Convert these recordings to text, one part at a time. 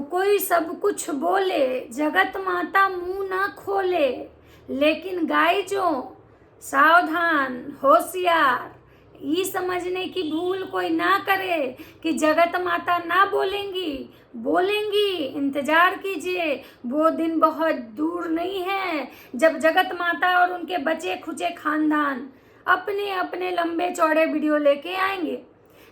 कोई सब कुछ बोले, जगत माता मुंह ना खोले, लेकिन गाय जो सावधान होशियार, ये समझने की भूल कोई ना करे कि जगत माता ना बोलेंगी इंतजार कीजिए, वो दिन बहुत दूर नहीं है जब जगत माता और उनके बचे खुचे खानदान अपने अपने लंबे चौड़े वीडियो लेके आएंगे।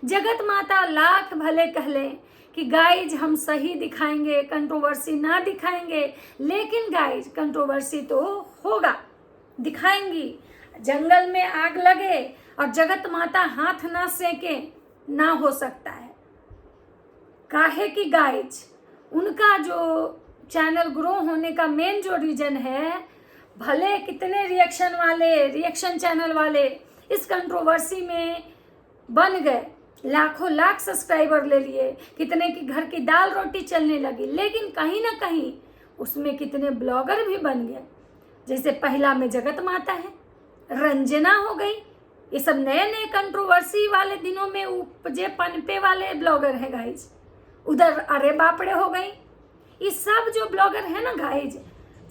जगत माता लाख भले कह ले कि गाइज हम सही दिखाएंगे, कंट्रोवर्सी ना दिखाएंगे, लेकिन गाइज कंट्रोवर्सी तो होगा, दिखाएंगी। जंगल में आग लगे और जगत माता हाथ ना सेके, ना हो सकता है। काहे कि गाइज उनका जो चैनल ग्रो होने का मेन जो रीजन है, भले कितने रिएक्शन चैनल वाले इस कंट्रोवर्सी में बन गए, लाखों लाख सब्सक्राइबर ले लिए, कितने की घर की दाल रोटी चलने लगी, लेकिन कहीं ना कहीं उसमें कितने ब्लॉगर भी बन गए। जैसे पहला में जगत माता है, रंजना हो गई, ये सब नए नए कंट्रोवर्सी वाले दिनों में उपजे पनपे वाले ब्लॉगर हैं गाइज। उधर अरे बापड़े हो गई, ये सब जो ब्लॉगर है ना गाइज।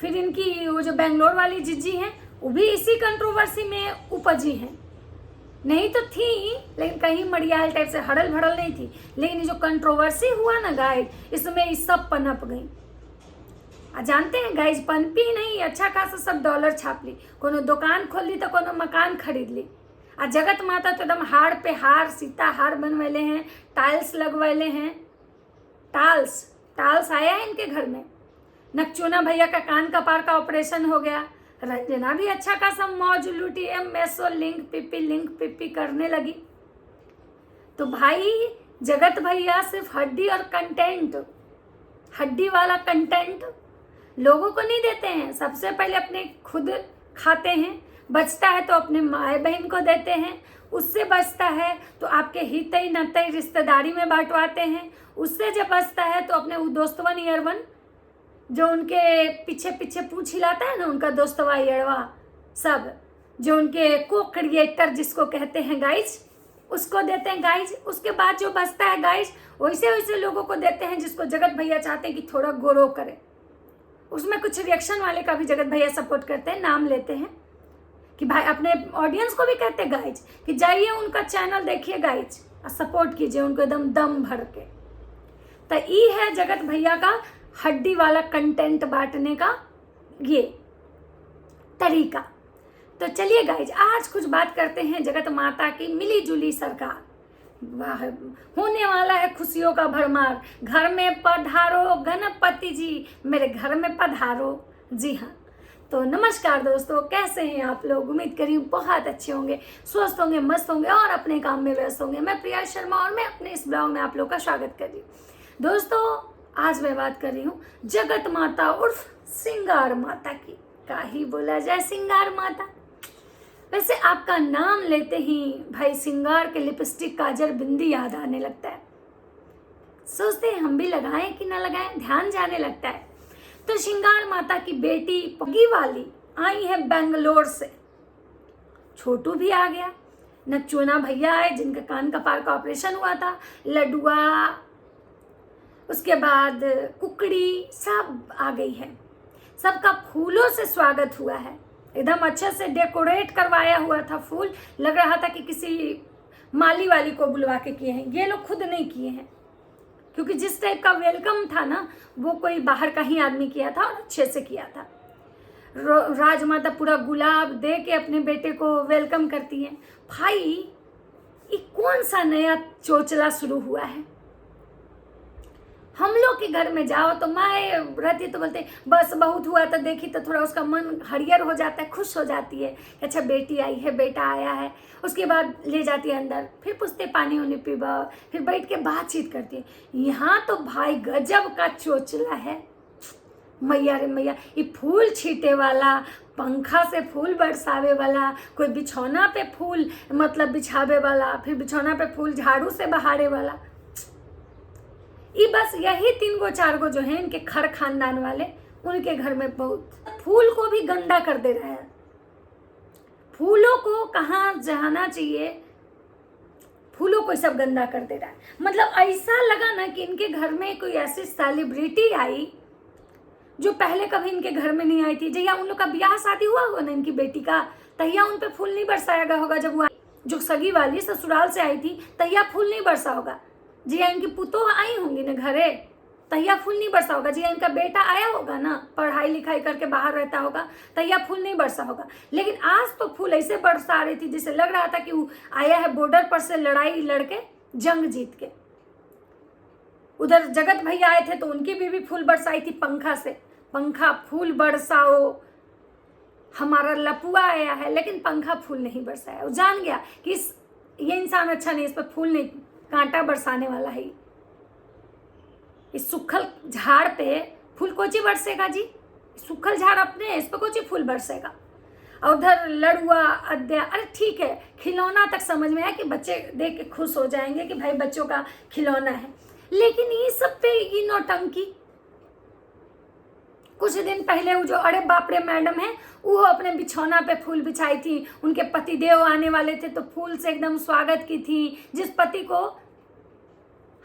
फिर इनकी वो जो बेंगलोर वाली जिज्जी हैं, वो भी इसी कंट्रोवर्सी में उपजी हैं। नहीं तो थी, लेकिन कहीं मड़ियाल टाइप से हड़ल भड़ल नहीं थी, लेकिन जो कंट्रोवर्सी हुआ ना गाइज, इसमें ये सब पनप गई। जानते हैं गाइज, पनपी ही नहीं, अच्छा खासा सब डॉलर छाप ली, कोनो दुकान खोल ली तो कोनो मकान खरीद ली। जगत माता तो एकदम हार पे हार, सीता हार बनवैले हैं, टाइल्स लगवैले हैं। टाइल्स आया है इनके घर में। नकचूना भैया का कान कपार का ऑपरेशन हो गया। रंजना भी अच्छा खासा मौज लूटी है, मैसो लिंक पिपी करने लगी। तो भाई जगत भैया सिर्फ हड्डी और कंटेंट, हड्डी वाला कंटेंट लोगों को नहीं देते हैं। सबसे पहले अपने खुद खाते हैं, बचता है तो अपने माए बहन को देते हैं, उससे बचता है तो आपके हितई नतई रिश्तेदारी में बांटवाते हैं, उससे जब बचता है तो अपने दोस्तवन यारवन जो उनके पीछे पीछे पूछ हिलाता है ना, उनका दोस्तवा यारवा सब, जो उनके को क्रिएटर जिसको कहते हैं गाइज, उसको देते हैं गाइज। उसके बाद जो बचता है गाइज, वैसे वैसे लोगों को देते हैं जिसको जगत भैया चाहते हैं कि थोड़ा ग्रो करे। उसमें कुछ रिएक्शन वाले का भी जगत भैया सपोर्ट करते हैं, नाम लेते हैं कि भाई अपने ऑडियंस को भी कहते हैं गाइज कि जाइए उनका चैनल देखिए गाइज और सपोर्ट कीजिए उनको एकदम दम भर के। तो ये है जगत भैया का हड्डी वाला कंटेंट बांटने का ये तरीका। तो चलिए गाइज, आज कुछ बात करते हैं जगत माता की मिली जुली सरकार। होने वाला है खुशियों का भरमार, घर में पधारो गणपति जी, मेरे घर में पधारो। जी हाँ, तो नमस्कार दोस्तों, कैसे हैं आप लोग? उम्मीद करी बहुत अच्छे होंगे, स्वस्थ होंगे, मस्त होंगे और अपने काम में व्यस्त होंगे। मैं प्रिया शर्मा और मैं अपने इस ब्लॉग में आप लोग का स्वागत कर रही हूँ। दोस्तों आज मैं बात कर रही हूँ जगत माता उर्फ सिंगार माता की। का ही बोला जाए सिंगार माता। वैसे आपका नाम लेते ही भाई सिंगार के लिपस्टिक, काजल, बिंदी याद आने लगता है। सोचते हैं हम भी लगाएं कि ना लगाएं, ध्यान जाने लगता है। तो सिंगार माता की बेटी पगी वाली आई है बेंगलोर से। छोटू भी आ गया, नकचूना भैया आए जिनका कान कपार का ऑपरेशन हुआ था, लडुआ, उसके बाद कुकड़ी, सब आ गई है। सबका फूलों से स्वागत हुआ है, एकदम अच्छे से डेकोरेट करवाया हुआ था। फूल लग रहा था कि किसी माली वाली को बुलवा के किए हैं, ये लोग खुद नहीं किए हैं, क्योंकि जिस टाइप का वेलकम था ना, वो कोई बाहर का ही आदमी किया था और अच्छे से किया था। राजमाता पूरा गुलाब दे के अपने बेटे को वेलकम करती है। भाई ये कौन सा नया चोचला शुरू हुआ है? हम लोग के घर में जाओ तो माए रहती है तो बोलते बस बहुत हुआ तो देखी तो थोड़ा उसका मन हरियर हो जाता है, खुश हो जाती है, अच्छा बेटी आई है, बेटा आया है। उसके बाद ले जाती है अंदर, फिर पूछते पानी उनी पीबा, फिर बैठ के बातचीत करती है। यहाँ तो भाई गजब का चोचला है। मैया रे मैया, ये फूल छीटे वाला, पंखा से फूल बरसावे वाला, कोई बिछौना पे फूल मतलब बिछावे वाला, फिर बिछौना पे फूल झाड़ू से बहारे वाला। ये बस यही 3 गो 4 गो जो है इनके खर खानदान वाले, उनके घर में बहुत फूल को भी गंदा कर दे रहा है। फूलों को कहाँ जाना चाहिए, फूलों को सब गंदा कर दे रहा है। मतलब ऐसा लगा ना कि इनके घर में कोई ऐसी सेलिब्रिटी आई जो पहले कभी इनके घर में नहीं आई थी। जैया उन लोग का ब्याह शादी हुआ होगा ना इनकी बेटी का, तहिया उन पे फूल नहीं बरसाया गया होगा। जब वो जो सगी वाली ससुराल से आई थी तहिया फूल नहीं बरसा होगा। जैया इनकी पुतोह आई होंगी ना घरे, तहिया फूल नहीं बरसा होगा। जैया इनका बेटा आया होगा ना, पढ़ाई लिखाई करके बाहर रहता होगा, तहिया फूल नहीं बरसा होगा। लेकिन आज तो फूल ऐसे बरसा रही थी जैसे लग रहा था कि वो आया है बॉर्डर पर से लड़ाई लड़के जंग जीत के। उधर जगत भैया आए थे तो उनकी बीवी फूल बरसाई थी पंखा से। पंखा फूल बरसाओ, हमारा लपुआ आया है लेकिन पंखा फूल नहीं बरसाया। वो जान गया कि ये इंसान अच्छा नहीं, इस पर फूल नहीं, कांटा बरसाने वाला है। इस सूखल झाड़ पे फूल कोची बरसेगा जी? सूखल झाड़ अपने, इस पर कोची फूल बरसेगा? और उधर लड़ुआ अद्या, अरे ठीक है खिलौना तक समझ में आया कि बच्चे देख के खुश हो जाएंगे कि भाई बच्चों का खिलौना है। लेकिन ये सब पे ये नौटंकी। कुछ दिन पहले वो जो अरे बाप रे मैडम है, वो अपने बिछौना पे फूल बिछाई थी। उनके पतिदेव आने वाले थे तो फूल से एकदम स्वागत की थी। जिस पति को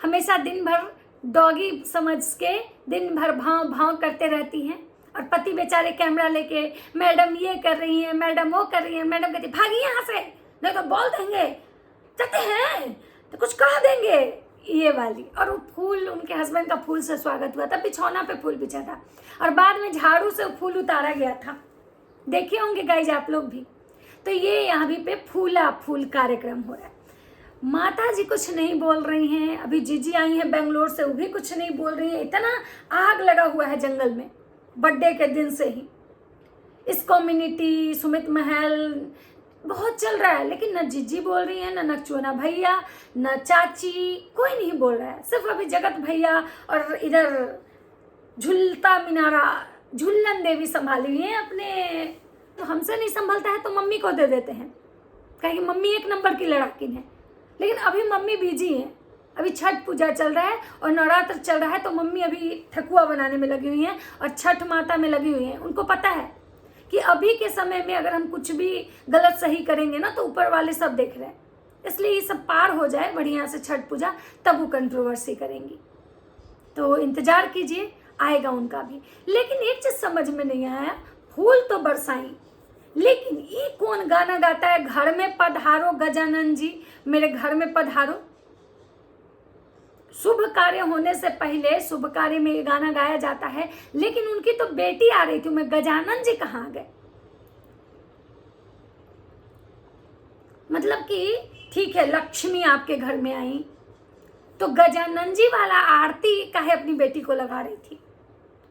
हमेशा दिन भर डॉगी समझ के दिन भर भाव भाव करते रहती हैं, और पति बेचारे कैमरा लेके मैडम ये कर रही हैं, मैडम वो कर रही हैं। मैडम कहती भागी यहाँ से, नहीं तो बोल देंगे, चाहते हैं तो कुछ कह देंगे, ये वाली। और वो फूल उनके हस्बैंड का फूल से स्वागत हुआ था, बिछौना पे फूल बिछा था, और बाद में झाड़ू से फूल उतारा गया था। देखे होंगे गाइज आप लोग भी। तो ये यहाँ भी पे फूला फूल कार्यक्रम हो रहा है। माता जी कुछ नहीं बोल रही हैं। अभी जीजी आई हैं बेंगलोर से, वो भी कुछ नहीं बोल रही है। इतना आग लगा हुआ है जंगल में बर्थडे के दिन से ही। इस कम्युनिटी सुमित महल बहुत चल रहा है, लेकिन न जीजी बोल रही है, न नकचोना भैया, न चाची, कोई नहीं बोल रहा है। सिर्फ अभी जगत भैया और इधर झुलता मिनारा झुल्लन देवी संभाली हुई है अपने। तो हमसे नहीं संभलता है तो मम्मी को दे देते हैं, कहेंगे मम्मी एक नंबर की लड़ाकिन है। लेकिन अभी मम्मी बिजी है, अभी छठ पूजा चल रहा है और नवरात्र चल रहा है, तो मम्मी अभी ठकुआ बनाने में लगी हुई हैं और छठ माता में लगी हुई हैं। उनको पता है कि अभी के समय में अगर हम कुछ भी गलत सही करेंगे ना तो ऊपर वाले सब देख रहे हैं। इसलिए ये सब पार हो जाए बढ़िया से छठ पूजा, तब वो कंट्रोवर्सी करेंगी। तो इंतजार कीजिए, आएगा उनका भी। लेकिन एक चीज समझ में नहीं आया, फूल तो बरसाई, लेकिन ये कौन गाना गाता है, घर में पधारो गजानन जी, मेरे घर में पधारो। शुभ कार्य होने से पहले शुभ कार्य में ये गाना गाया जाता है, लेकिन उनकी तो बेटी आ रही थी, मैं गजानन जी कहाँ आ गए? मतलब कि ठीक है लक्ष्मी आपके घर में आई, तो गजानन जी वाला आरती काहे अपनी बेटी को लगा रही थी?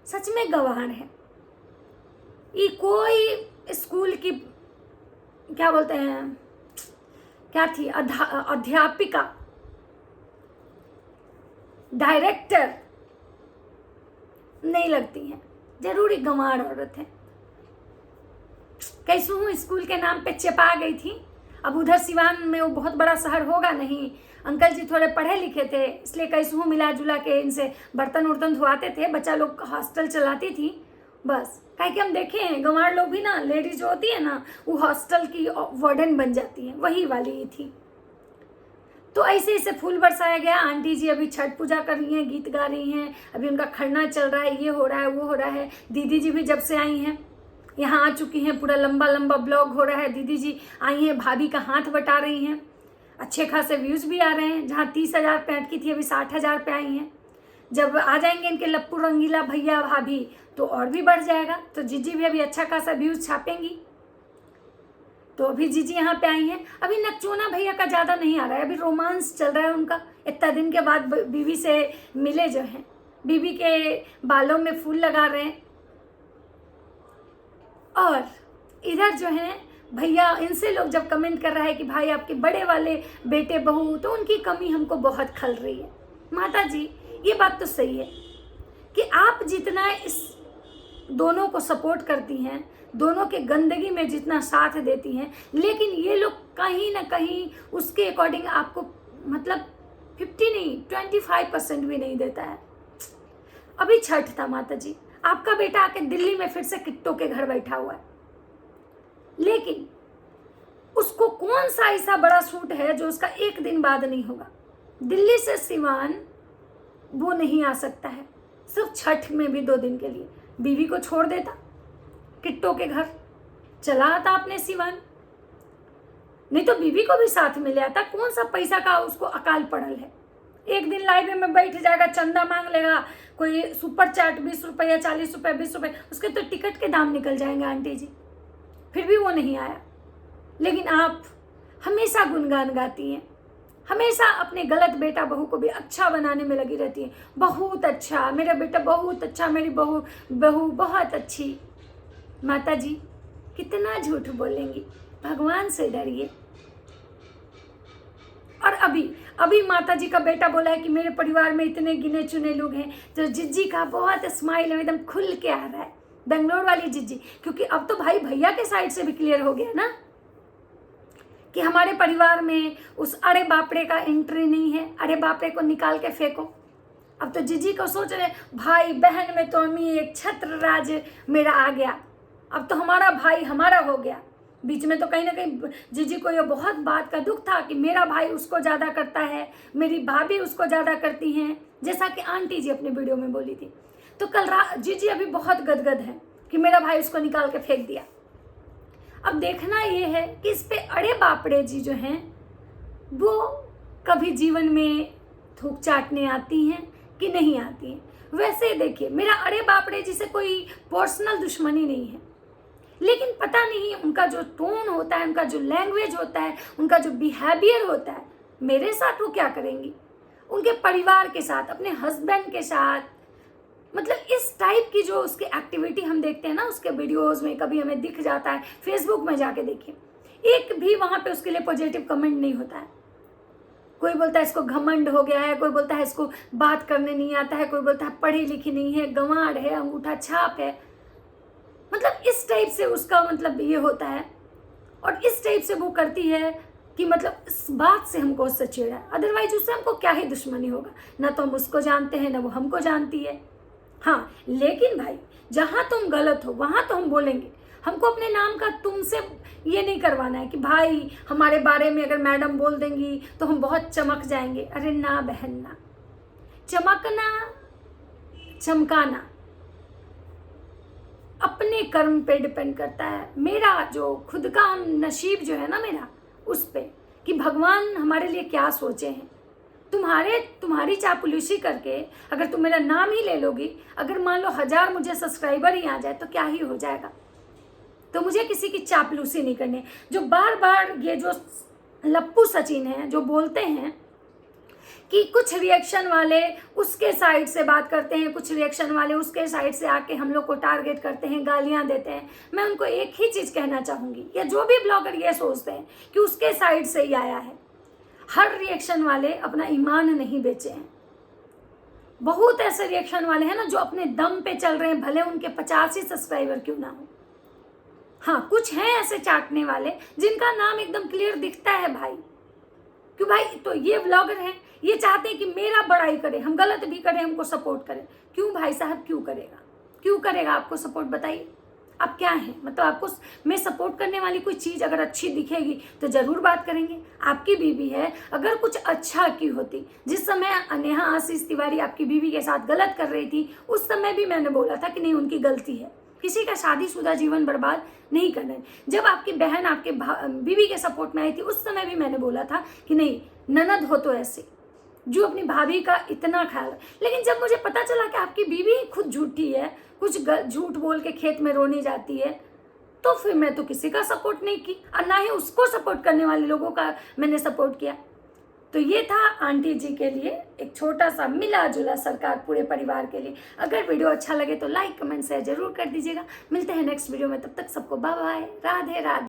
सच में गवार है। ये कोई स्कूल की क्या बोलते हैं, क्या थी, अध्यापिका, डायरेक्टर नहीं लगती हैं, जरूरी गंवार औरत है। कैसू स्कूल के नाम पे चेपा गई थी। अब उधर सिवान में वो बहुत बड़ा शहर होगा नहीं, अंकल जी थोड़े पढ़े लिखे थे, इसलिए कैसू मिला जुला के इनसे बर्तन उर्तन धुआते थे। बच्चा लोग हॉस्टल चलाती थी बस। काहे कि हम देखे हैं गंवार लोग भी ना, लेडीज जो होती है ना वो हॉस्टल की वार्डन बन जाती है, वही वाली ही थी। तो ऐसे ऐसे फूल बरसाया गया। आंटी जी अभी छठ पूजा कर रही हैं, गीत गा रही हैं, अभी उनका खरना चल रहा है, ये हो रहा है वो हो रहा है। दीदी जी भी जब से आई हैं यहाँ आ चुकी हैं, पूरा लंबा लंबा ब्लॉग हो रहा है। दीदी जी आई हैं, भाभी का हाथ बटा रही हैं, अच्छे खासे व्यूज़ भी आ रहे हैं। जहाँ 30,000 पे अटकी थी अभी 60,000 पे आई हैं। जब आ जाएंगे इनके लप्पू रंगीला भैया भाभी तो और भी बढ़ जाएगा। तो जीजी भी अभी अच्छा खासा व्यूज़ छापेंगी। तो अभी जीजी यहाँ पे आई हैं। अभी नकचोना भैया का ज़्यादा नहीं आ रहा है, अभी रोमांस चल रहा है उनका। इतना दिन के बाद बीवी से मिले जो हैं, बीवी के बालों में फूल लगा रहे हैं। और इधर जो है भैया, इनसे लोग जब कमेंट कर रहा है कि भाई आपके बड़े वाले बेटे बहू, तो उनकी कमी हमको बहुत खल रही है। माता जी ये बात तो सही है कि आप जितना इस दोनों को सपोर्ट करती हैं, दोनों के गंदगी में जितना साथ देती हैं, लेकिन ये लोग कहीं ना कहीं उसके अकॉर्डिंग आपको मतलब 50 नहीं 25% भी नहीं देता है। अभी छठ था माता जी, आपका बेटा आके दिल्ली में फिर से किट्टों के घर बैठा हुआ है, लेकिन उसको कौन सा ऐसा बड़ा सूट है जो उसका एक दिन बाद नहीं होगा। दिल्ली से सिवान वो नहीं आ सकता है, सिर्फ छठ में भी 2 दिन के लिए बीवी को छोड़ देता, किट्टो के घर चला आता अपने सिवान, नहीं तो बीवी को भी साथ में ले आता। कौन सा पैसा का उसको अकाल पड़ल है। एक दिन लाइव में बैठ जाएगा, चंदा मांग लेगा, कोई सुपर चैट 20 रुपये 40 रुपये 20 रुपये, उसके तो टिकट के दाम निकल जाएंगे आंटी जी, फिर भी वो नहीं आया। लेकिन आप हमेशा गुनगान गाती हैं, हमेशा अपने गलत बेटा बहू को भी अच्छा बनाने में लगी रहती हैं। बहुत अच्छा, मेरा बेटा बहुत अच्छा, मेरी बहू बहुत अच्छी। माता जी कितना झूठ बोलेंगी, भगवान से डरिए। और अभी माता जी का बेटा बोला है कि मेरे परिवार में इतने गिने चुने लोग हैं, तो जिज्जी का बहुत स्माइल एकदम खुल के आ रहा है, बेंगलोर वाली जिज्जी। क्योंकि अब तो भाई भैया के साइड से भी क्लियर हो गया ना कि हमारे परिवार में उस अरे बापड़े का एंट्री नहीं है, अरे बापड़े को निकाल के फेंको। अब तो जिज्जी को सोच रहे भाई बहन में तो अम्मी एक छत्र राज मेरा आ गया, अब तो हमारा भाई हमारा हो गया। बीच में तो कहीं ना कहीं जीजी को ये बहुत बात का दुख था कि मेरा भाई उसको ज़्यादा करता है, मेरी भाभी उसको ज़्यादा करती हैं, जैसा कि आंटी जी अपने वीडियो में बोली थी। तो कल रात जीजी अभी बहुत गदगद है कि मेरा भाई उसको निकाल के फेंक दिया। अब देखना ये है कि इस पे अड़े बापड़े जी जो हैं वो कभी जीवन में थूक चाटने आती हैं कि नहीं आती हैं। वैसे देखिए, मेरा अड़े बापड़े जी से कोई पर्सनल दुश्मनी नहीं है, लेकिन पता नहीं उनका जो टोन होता है, उनका जो लैंग्वेज होता है, उनका जो बिहेवियर होता है, मेरे साथ वो क्या करेंगी, उनके परिवार के साथ, अपने हस्बैंड के साथ, मतलब इस टाइप की जो उसकी एक्टिविटी हम देखते हैं ना उसके वीडियोस में, कभी हमें दिख जाता है। फेसबुक में जाके देखिए, एक भी वहाँ पे उसके लिए पॉजिटिव कमेंट नहीं होता है। कोई बोलता है इसको घमंड हो गया है, कोई बोलता है इसको बात करने नहीं आता है, कोई बोलता है पढ़ी लिखी नहीं है, गंवार है, अंगूठा छाप है, मतलब इस टाइप से उसका मतलब ये होता है। और इस टाइप से वो करती है कि मतलब इस बात से हमको उससे चिढ़ा है, अदरवाइज उससे हमको क्या ही दुश्मनी होगा। ना तो हम उसको जानते हैं, ना वो हमको जानती है। हाँ, लेकिन भाई जहाँ तुम गलत हो वहाँ तो हम बोलेंगे। हमको अपने नाम का तुमसे ये नहीं करवाना है कि भाई हमारे बारे में अगर मैडम बोल देंगी तो हम बहुत चमक जाएंगे। अरे ना बहन ना, चमकना चमकाना अपने कर्म पे डिपेंड करता है। मेरा जो खुद का नसीब जो है ना मेरा, उस पे कि भगवान हमारे लिए क्या सोचे हैं। तुम्हारी चापलूसी करके अगर तुम मेरा नाम ही ले लोगी, अगर मान लो 1000 मुझे सब्सक्राइबर ही आ जाए तो क्या ही हो जाएगा। तो मुझे किसी की चापलूसी नहीं करनी। जो बार बार ये जो लप्पू सचिन हैं जो बोलते हैं कि कुछ रिएक्शन वाले उसके साइड से बात करते हैं, कुछ रिएक्शन वाले उसके साइड से आके हम लोग को टारगेट करते हैं, गालियां देते हैं, मैं उनको एक ही चीज़ कहना चाहूँगी, या जो भी ब्लॉगर ये सोचते हैं कि उसके साइड से ही आया है, हर रिएक्शन वाले अपना ईमान नहीं बेचे हैं। बहुत ऐसे रिएक्शन वाले हैं ना जो अपने दम पे चल रहे हैं, भले उनके 50 ही सब्सक्राइबर क्यों ना हो। हाँ, कुछ हैं ऐसे चाटने वाले जिनका नाम एकदम क्लियर दिखता है भाई, क्यों भाई, तो ये व्लॉगर हैं, ये चाहते हैं कि मेरा बड़ाई करे, हम गलत भी करें हमको सपोर्ट करें। क्यों भाई साहब, क्यों करेगा आपको सपोर्ट, बताइए आप क्या हैं। मतलब आपको मैं सपोर्ट करने वाली कोई चीज़ अगर अच्छी दिखेगी तो ज़रूर बात करेंगे। आपकी बीवी है, अगर कुछ अच्छा की होती, जिस समय नेहा आशीष तिवारी आपकी बीवी के साथ गलत कर रही थी, उस समय भी मैंने बोला था कि नहीं उनकी गलती है, किसी का शादीशुदा जीवन बर्बाद नहीं करना है। जब आपकी बहन आपके बीवी के सपोर्ट में आई थी, उस समय भी मैंने बोला था कि नहीं ननद हो तो ऐसे जो अपनी भाभी का इतना ख्याल है। लेकिन जब मुझे पता चला कि आपकी बीवी खुद झूठी है, कुछ झूठ बोल के खेत में रोने जाती है, तो फिर मैं तो किसी का सपोर्ट नहीं की, और ना ही उसको सपोर्ट करने वाले लोगों का मैंने सपोर्ट किया। तो ये था आंटी जी के लिए एक छोटा सा मिला जुला सरकार पूरे परिवार के लिए। अगर वीडियो अच्छा लगे तो लाइक कमेंट शेयर जरूर कर दीजिएगा। मिलते हैं नेक्स्ट वीडियो में, तब तक सबको बाय बाय, राधे राधे।